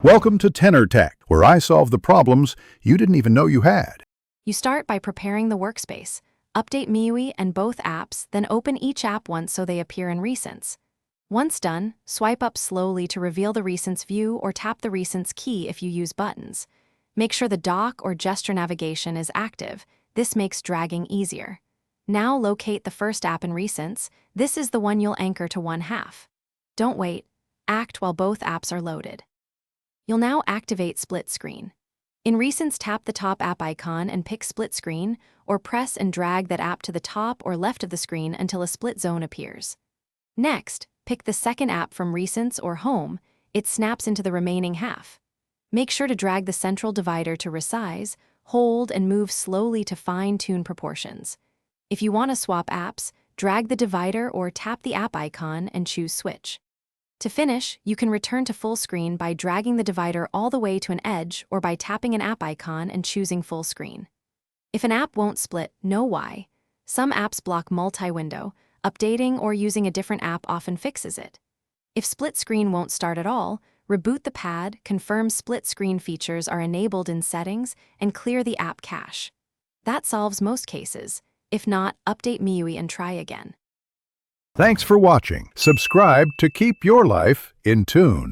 Welcome to Tenor Tech, where I solve the problems you didn't even know you had. You start by preparing the workspace. Update MIUI and both apps, then open each app once so they appear in Recents. Once done, swipe up slowly to reveal the Recents view or tap the Recents key if you use buttons. Make sure the dock or gesture navigation is active. This makes dragging easier. Now locate the first app in Recents. This is the one you'll anchor to one half. Don't wait. Act while both apps are loaded. You'll now activate split screen. In Recents, tap the top app icon and pick split screen, or press and drag that app to the top or left of the screen until a split zone appears. Next, pick the second app from Recents or Home. It snaps into the remaining half. Make sure to drag the central divider to resize, hold and move slowly to fine-tune proportions. If you want to swap apps, drag the divider or tap the app icon and choose Switch. To finish, you can return to full screen by dragging the divider all the way to an edge or by tapping an app icon and choosing full screen. If an app won't split, know why. Some apps block multi-window. Updating or using a different app often fixes it. If split screen won't start at all, reboot the pad, confirm split screen features are enabled in settings, and clear the app cache. That solves most cases. If not, update MIUI and try again. Thanks for watching. Subscribe to keep your life in tune.